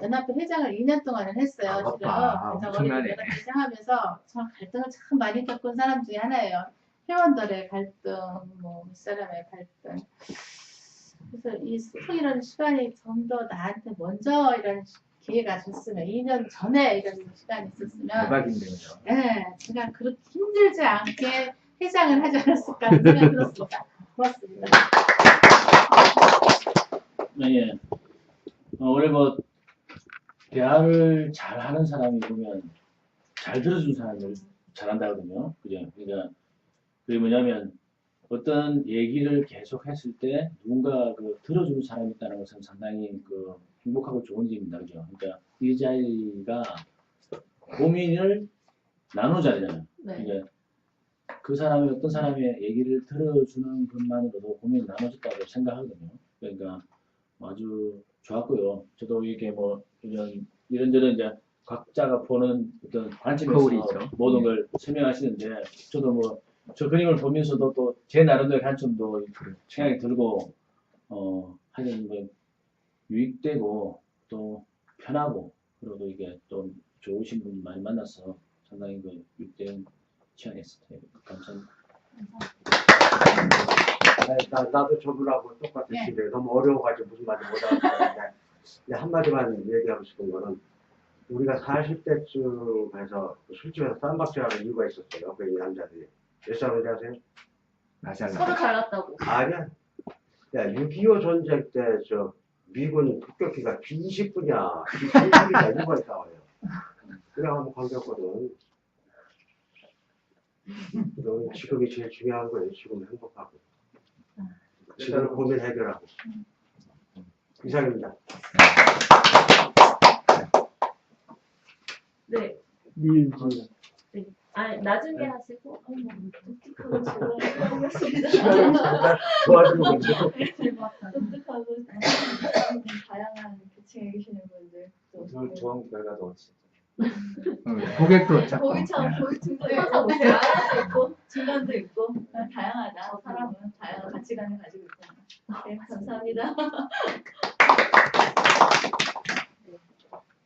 연합회 회장을 2년 동안을 했어요. 지금. 그래서 엄청나네. 연합회 회장하면서 저 갈등을 참 많이 겪은 사람 중에 하나예요. 회원들의 갈등, 뭐 윗사람의 갈등. 그래서 이 소통이라는 시간이 좀 더 나한테 먼저 이런 기회가 줬으면 2년 전에 이런 시간이 있었으면 대박인데요. 네, 제가 그렇게 힘들지 않게 회장을 하지 않았을까 하는 생각이 들었습니다. 고맙습니다. 예. 원래 뭐 대화를 잘하는 사람이 보면 잘 들어준 사람을 잘한다거든요. 그죠? 그러니까 그게 뭐냐면 어떤 얘기를 계속 했을 때 누군가 그 들어주는 사람이 있다는 것은 상당히 그 행복하고 좋은 일입니다. 그죠? 그러니까 이 자리가 고민을 나누는 자리잖아요. 네. 그러니까 그 사람이 어떤 사람의 얘기를 들어주는 것만으로도 고민이 나눠졌다고 생각하거든요. 그러니까 아주 좋았고요. 저도 이게 뭐 이런저런 이제 각자가 보는 어떤 관점에서 거울이죠. 모든 걸 설명하시는데 저도 뭐 저 그림을 보면서도 또 제 나름대로 관점도 생각이 들고 하여튼 뭐 유익되고 또 편하고 그리고 이게 또 좋으신 분 많이 만나서 상당히 그 유익된 시간이었어요. 감사합니다. 나도 저분하고 똑같으신데 너무 어려워가지고 무슨 말인지 못 알아듣는데 한마디만 얘기하고 싶은 거는 우리가 40대쯤 해서 술집에서 쌈박질하는 이유가 있었어요. 그 남자들이. 몇 살인지 아세요? 서로 잘났다고. 아니야. 야, 6.25 전쟁 때 미군 폭격기가 B-29냐, B-30이냐 이거에 싸워요. 그래 한번 관계없거든. 너는 지금이 제일 중요한 거예요. 지금 행복하고. 지금 고민 해결하고. 이상입니다. 네. 네. 나중에 하시고. 독특하고 즐거웠습니다. 도와주는 건데. 독특하고 다양한 계층에 계시는 분들 또 좋은 결과도 얻으셨죠. 고객도 찾고. 고객층도 있고 다양할 수 있고 중간도 있고 다양하다. 사람은 다양한 가치관을 가지고 있다. 네, 감사합니다.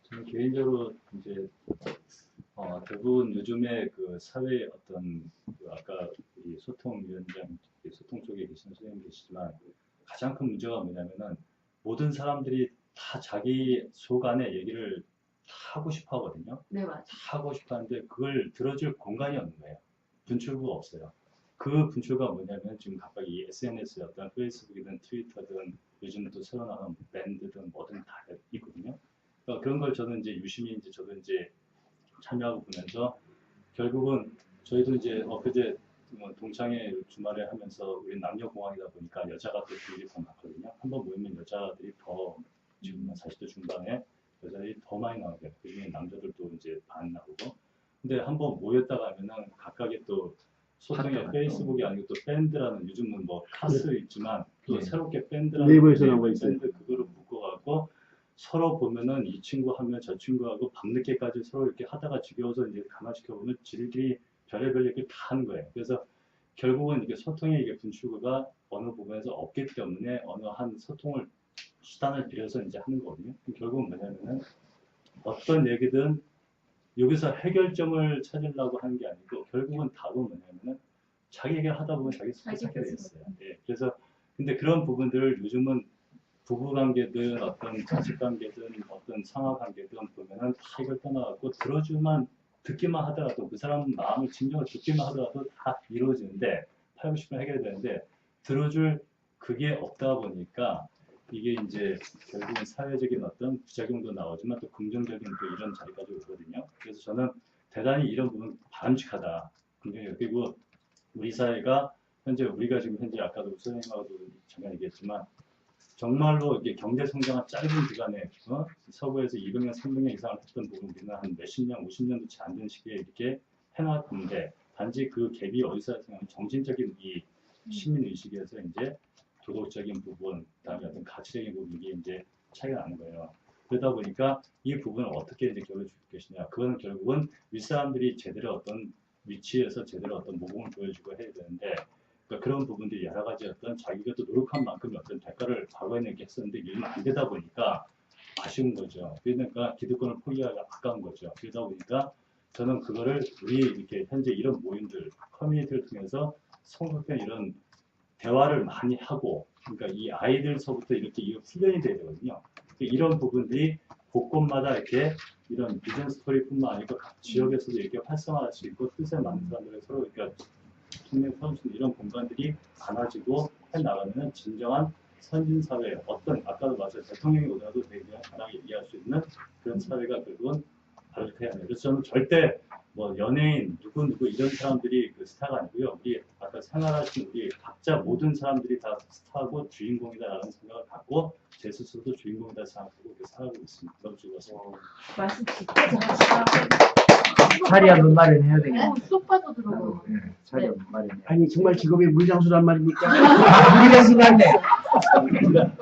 저는 개인적으로 이제 대부분 요즘에 그 사회 어떤 그 아까 이 소통위원장 소통 쪽에 계신 선생님 계시지만 가장 큰 문제가 뭐냐면은 모든 사람들이 다 자기 속 안에 얘기를 다 하고 싶어 하거든요. 네, 맞아요. 다 하고 싶어 하는데 그걸 들어줄 공간이 없는 거예요. 분출구가 없어요. 그 분출구가 뭐냐면 지금 각각 이 SNS에 어떤 페이스북이든 트위터든 요즘 또 새로 나온 밴드든 뭐든 다 있거든요. 그러니까 그런 걸 저는 이제 유심히 이제 저도 이제 참여하고 보면서 결국은 저희도 이제 엊그제 동창회 주말에 하면서 우리 남녀공학이다 보니까 여자가 또 비율이 더 많거든요. 한번 모이면 여자들이 더 지금 40대 중반에 여자들이 더 많이 나오게 그중에 남자들도 이제 반 나오고 근데 한번 모였다가 하면은 각각의 또 소통의 페이스북이 아니고 또 밴드라는 요즘은 뭐 카스 있지만 또 새롭게 밴드라는 네이버에서 나오고 있어요. 밴드 그거를 묶어갖고 서로 보면은 이 친구 하면 저 친구하고 밤늦게까지 서로 이렇게 하다가 지겨워서 이제 가만시켜보면 지들끼리 별의별 얘기를 다 하는 거예요. 그래서 결국은 이게 소통의 이게 분출구가 어느 부분에서 없기 때문에 어느 한 소통을 수단을 빌려서 이제 하는 거거든요. 결국은 뭐냐면은 어떤 얘기든 여기서 해결점을 찾으려고 하는 게 아니고 결국은 답은 뭐냐면은 자기 얘기를 하다 보면 자기 스스로 찾게 되었어요. 예, 그래서 근데 그런 부분들을 요즘은 부부관계든 어떤 자식관계든 어떤 상하관계든 보면은 다 이걸 떠나갖고 듣기만 하더라도 그 사람 마음을 진정을 듣기만 하더라도 다 이루어지는데 80, 90분 해결되는데 들어줄 그게 없다 보니까 이게 이제 결국은 사회적인 어떤 부작용도 나오지만 또 긍정적인 또 이런 자리까지 오거든요. 그래서 저는 대단히 이런 부분 바람직하다. 긍정적 그리고 우리 사회가 우리가 지금 현재 아까도 선생님하고도 잠깐 얘기했지만 정말로 이게 경제 성장한 짧은 기간에 서구에서 200년, 300년 이상을 했던 부분 우리는 한 몇십 년, 50년도 채 안 된 시기에 이렇게 해놨는데 단지 그 갭이 어디서 생각하면 정신적인 이 시민 의식에서 이제 도덕적인 부분, 그다음에 어떤 가치적인 부분 이게 이제 차이가 나는 거예요. 그러다 보니까 이 부분을 어떻게 이제 겨룰 것이냐, 그거는 결국은 윗사람들이 제대로 어떤 위치에서 제대로 어떤 모범을 보여주고 해야 되는데, 그러니까 그런 부분들이 여러 가지 어떤 자기가 또 노력한 만큼의 어떤 대가를 과거에는 이렇게 했었는데 이게 안 되다 보니까 아쉬운 거죠. 그러니까 기득권을 포기하기가 아까운 거죠. 그러다 보니까 저는 그거를 우리 이렇게 현재 이런 모임들, 커뮤니티를 통해서 성숙한 이런 대화를 많이 하고, 그러니까 이 아이들서부터 이렇게 이 훈련이 돼야 되거든요. 이런 부분들이 곳곳마다 이렇게 이런 비전 스토리뿐만 아니라 각 지역에서도 이렇게 활성화할 수 있고 뜻에 맞는 사람들을 서로 이렇게 통해 서줄 수 있는 이런 공간들이 많아지고 해 나가면 진정한 선진 사회, 어떤 아까도 말씀 대통령이 오더라도 되게 편하게 얘기할 수 있는 그런 사회가 결국은 발전해야 돼요. 그래서 저는 절대 뭐 연예인 누구 이런 사람들이 그 스타가 아니고요. 우리 아까 생활하신 우리 각자 모든 사람들이 다 스타고 주인공이다라는 생각을 갖고 제 스스로도 주인공이다 생각하고 이렇게 살아가고 있습니다. 너무 즐거웠습니다. 말씀 진짜 잘하시다. 자리 한번 마련해야 되겠네. 쏙 빠져 들어가. 자리 한번 마련해. 아니 정말 직업이 물장수란 말입니까? 물장수 같네.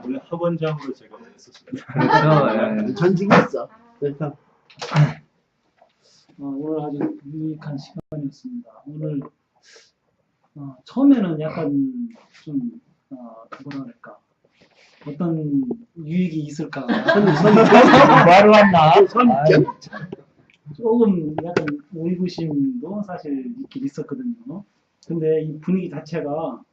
원래 학원장으로 제가 했었습니다. 그래서 전직이 있어. 그래서 오늘 아주 유익한 시간이었습니다. 오늘 처음에는 약간 좀 뭐랄까 어떤 유익이 있을까 뭐하러 왔나? 조금 약간 의구심도 사실 있긴 있었거든요. 근데 이 분위기 자체가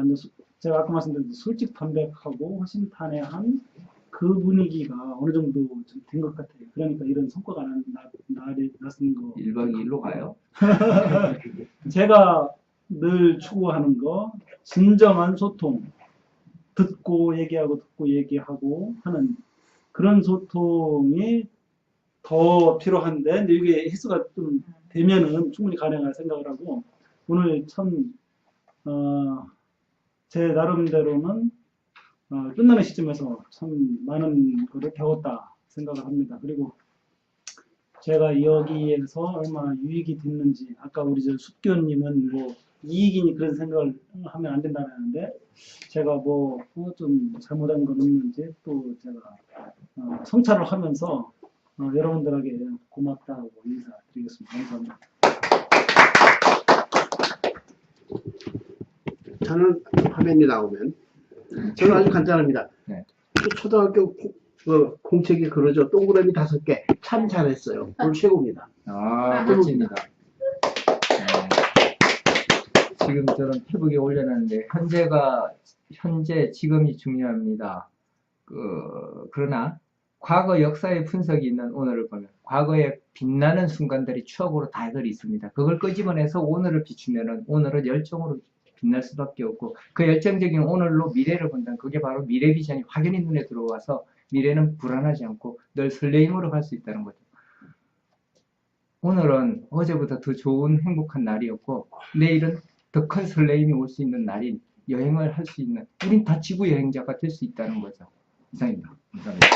이제 제가 아까 말씀드린 솔직담백하고 허심탄회한 그 분위기가 어느 정도 좀 된 것 같아요. 그러니까 이런 성과가 났는 거. 1박 2일로 가요? 제가 늘 추구하는 거 진정한 소통, 듣고 얘기하고 하는 그런 소통이 더 필요한데, 근데 이게 횟수가 좀 되면은 충분히 가능할 생각을 하고, 오늘 참 제 나름대로는 끝나는 시점에서 참 많은 것을 배웠다 생각을 합니다. 그리고 제가 여기에서 얼마나 유익이 됐는지, 아까 우리 저 숙교님은 뭐 이익이니 그런 생각을 하면 안 된다고 하는데, 제가 뭐 좀 잘못한 건 없는지 또 제가 성찰을 하면서 여러분들에게 고맙다고 인사드리겠습니다. 감사합니다. 저는 화면이 나오면 저는 아주 간단합니다. 네. 초등학교 공책이 그러죠. 동그라미 5개. 참 잘했어요. 오늘 최고입니다. 멋집니다. 지금 저는 페북에 올려놨는데 현재 지금이 중요합니다. 그러나 과거 역사의 분석이 있는 오늘을 보면 과거에 빛나는 순간들이 추억으로 다들 있습니다. 그걸 끄집어내서 오늘을 비추면은 오늘은 열정으로 빛날 수밖에 없고, 그 열정적인 오늘로 미래를 본다는, 그게 바로 미래 비전이 확연히 눈에 들어와서 미래는 불안하지 않고 늘 설레임으로 갈 수 있다는 거죠. 오늘은 어제보다 더 좋은 행복한 날이었고, 내일은 더 큰 설레임이 올 수 있는 날인, 여행을 할 수 있는, 우린 다 지구 여행자가 될 수 있다는 거죠. 이상입니다. 감사합니다.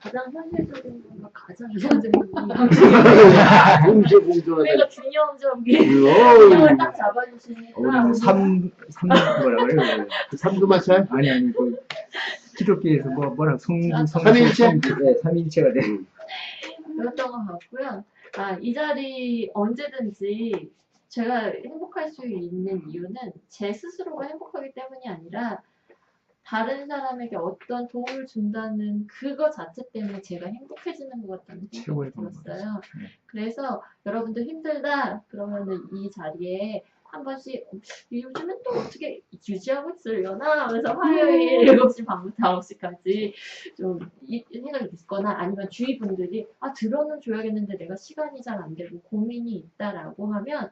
가장 현실적인 건가 가장 이상적인 건가 우리가 균형적인 균형을 딱 잡아주시니까 우리는 뭐라 그래요? 삼두마찰? 아니 그 기독교에서 뭐라 삼위일체? 삼위일체가 돼. 그랬던 것 같고요. 이 자리 언제든지 제가 행복할 수 있는 이유는 제 스스로가 행복하기 때문이 아니라 다른 사람에게 어떤 도움을 준다는 그거 자체 때문에 제가 행복해지는 것 같다는 생각이 들었어요. 그래서 여러분들 힘들다 그러면은 이 자리에 한 번씩 요즘엔 또 어떻게 유지하고 있으려나 하면서 화요일 7시 반부터 9시까지 좀 이 생각이 있거나, 아니면 주위 분들이 들어는 줘야겠는데 내가 시간이 잘 안 되고 고민이 있다라고 하면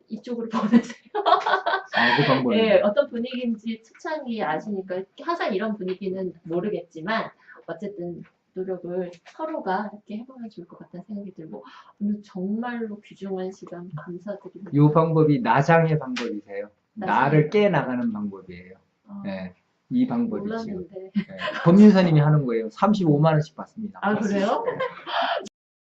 이쪽으로 보내세요. 그 방법이. 네, 어떤 분위기인지 초창기 아시니까 항상 이런 분위기는 모르겠지만 어쨌든 노력을 서로가 이렇게 해보면 좋을 것 같다는 생각이 들고, 오늘 정말로 귀중한 시간 감사드립니다. 이 방법이 나장의 방법이세요. 나를 깨나가는 방법이에요. 네, 이 방법이 몰랐는데. 지금. 네, 법륜사님이 하는 거예요. 35만 원씩 받습니다. 그래요?